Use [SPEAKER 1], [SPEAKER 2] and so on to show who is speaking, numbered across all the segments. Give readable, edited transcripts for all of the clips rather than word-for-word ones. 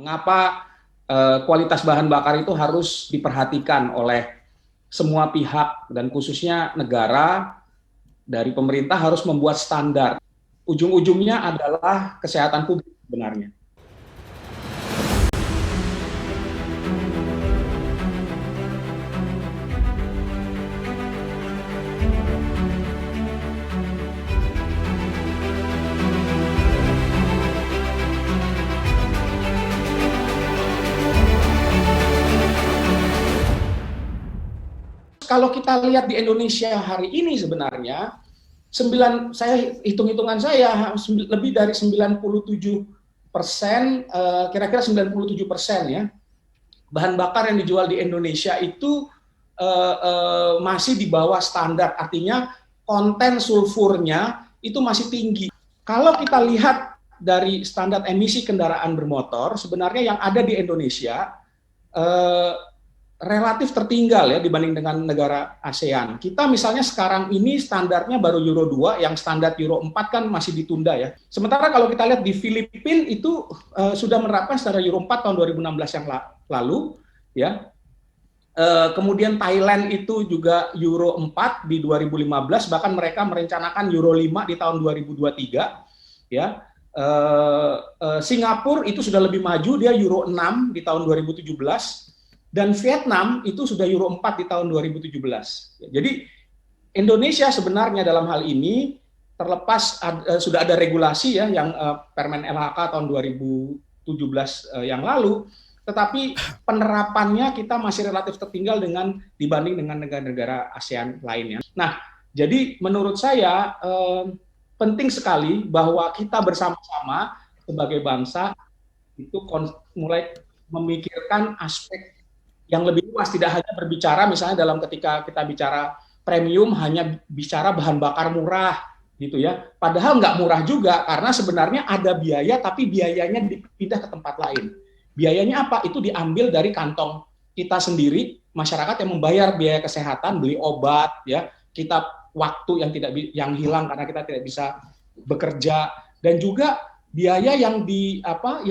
[SPEAKER 1] Mengapa kualitas bahan bakar itu harus diperhatikan oleh semua pihak dan khususnya negara, dari pemerintah harus membuat standar. Ujung-ujungnya adalah kesehatan publik sebenarnya. Kalau kita lihat di Indonesia hari ini sebenarnya, saya hitung-hitungan saya lebih dari 97%, kira-kira 97% ya, bahan bakar yang dijual di Indonesia itu masih di bawah standar, artinya konten sulfurnya itu masih tinggi. Kalau kita lihat dari standar emisi kendaraan bermotor, sebenarnya yang ada di Indonesia relatif tertinggal ya dibanding dengan negara ASEAN. Kita misalnya sekarang ini standarnya baru Euro 2, yang standar Euro 4 kan masih ditunda ya. Sementara kalau kita lihat di Filipina itu sudah menerapkan standar Euro 4 tahun 2016 yang lalu ya. Kemudian Thailand itu juga Euro 4 di 2015, bahkan mereka merencanakan Euro 5 di tahun 2023 ya. Singapura itu sudah lebih maju, dia Euro 6 di tahun 2017. Dan Vietnam itu sudah Euro 4 di tahun 2017. Jadi Indonesia sebenarnya dalam hal ini terlepas sudah ada regulasi ya yang Permen LHK tahun 2017 yang lalu, tetapi penerapannya kita masih relatif tertinggal dibanding dengan negara-negara ASEAN lainnya. Nah, jadi menurut saya penting sekali bahwa kita bersama-sama sebagai bangsa itu mulai memikirkan aspek yang lebih luas, tidak hanya berbicara misalnya ketika kita bicara premium hanya bicara bahan bakar murah gitu ya. Padahal nggak murah juga, karena sebenarnya ada biaya tapi biayanya dipindah ke tempat lain. Biayanya apa? Itu diambil dari kantong kita sendiri, masyarakat yang membayar biaya kesehatan, beli obat ya, kita waktu yang hilang karena kita tidak bisa bekerja, dan juga biaya yang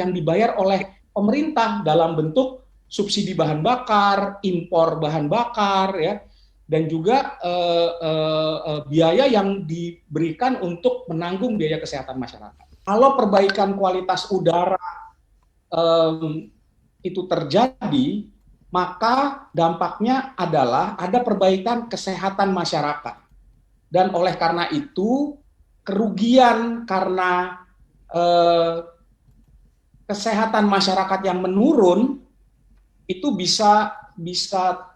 [SPEAKER 1] dibayar oleh pemerintah dalam bentuk subsidi bahan bakar, impor bahan bakar, ya, dan juga biaya yang diberikan untuk menanggung biaya kesehatan masyarakat. Kalau perbaikan kualitas udara itu terjadi, maka dampaknya adalah ada perbaikan kesehatan masyarakat. Dan oleh karena itu, kerugian karena kesehatan masyarakat yang menurun itu bisa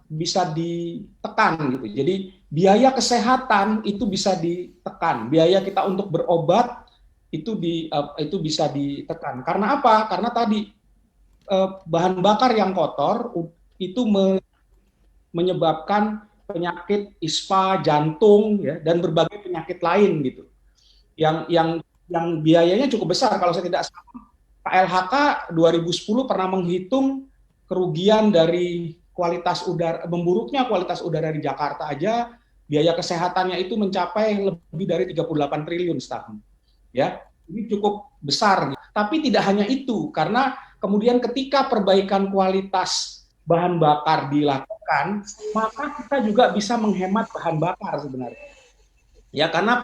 [SPEAKER 1] ditekan gitu. Jadi biaya kesehatan itu bisa ditekan, biaya kita untuk berobat itu bisa ditekan. Karena apa? Karena tadi bahan bakar yang kotor itu menyebabkan penyakit ispa, jantung ya, dan berbagai penyakit lain gitu. Yang biayanya cukup besar. Kalau saya tidak salah, KLHK 2010 pernah menghitung kerugian dari memburuknya kualitas udara di Jakarta aja, biaya kesehatannya itu mencapai lebih dari 38 triliun setahun. Ya, ini cukup besar. Tapi tidak hanya itu, karena kemudian ketika perbaikan kualitas bahan bakar dilakukan, maka kita juga bisa menghemat bahan bakar sebenarnya. Ya, karena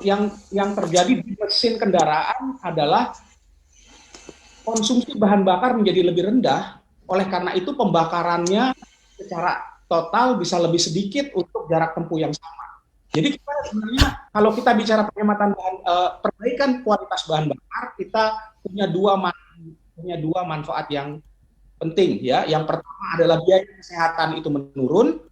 [SPEAKER 1] yang terjadi di mesin kendaraan adalah konsumsi bahan bakar menjadi lebih rendah, oleh karena itu pembakarannya secara total bisa lebih sedikit untuk jarak tempuh yang sama. Jadi kita sebenarnya kalau kita bicara perbaikan kualitas bahan bakar, kita punya dua manfaat yang penting ya. Yang pertama adalah biaya kesehatan itu menurun,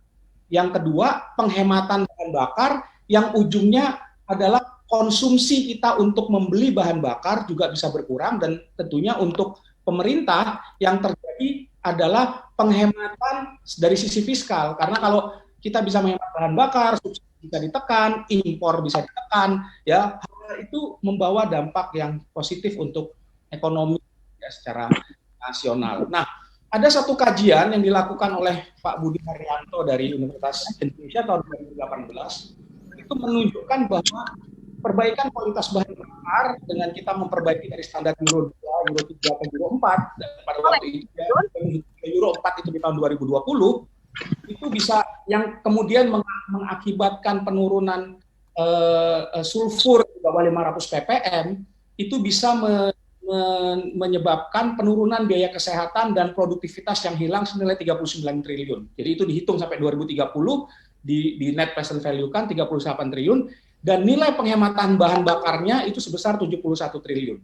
[SPEAKER 1] yang kedua penghematan bahan bakar yang ujungnya adalah konsumsi kita untuk membeli bahan bakar juga bisa berkurang, dan tentunya untuk pemerintah yang terjadi adalah penghematan dari sisi fiskal, karena kalau kita bisa menghemat bahan bakar, subsidi bisa ditekan, impor bisa ditekan, ya, hal itu membawa dampak yang positif untuk ekonomi ya, secara nasional. Nah, ada satu kajian yang dilakukan oleh Pak Budi Haryanto dari Universitas Indonesia tahun 2018 itu menunjukkan bahwa perbaikan kualitas bahan bakar dengan kita memperbaiki dari standar Euro 2, Euro 3, dan Euro 4, dan pada waktu itu Euro 4 itu di tahun 2020, itu bisa yang kemudian mengakibatkan penurunan sulfur di bawah 500 ppm, itu bisa menyebabkan penurunan biaya kesehatan dan produktivitas yang hilang senilai 39 triliun. Jadi itu dihitung sampai 2030, di net present value kan 38 triliun, dan nilai penghematan bahan bakarnya itu sebesar 71 triliun.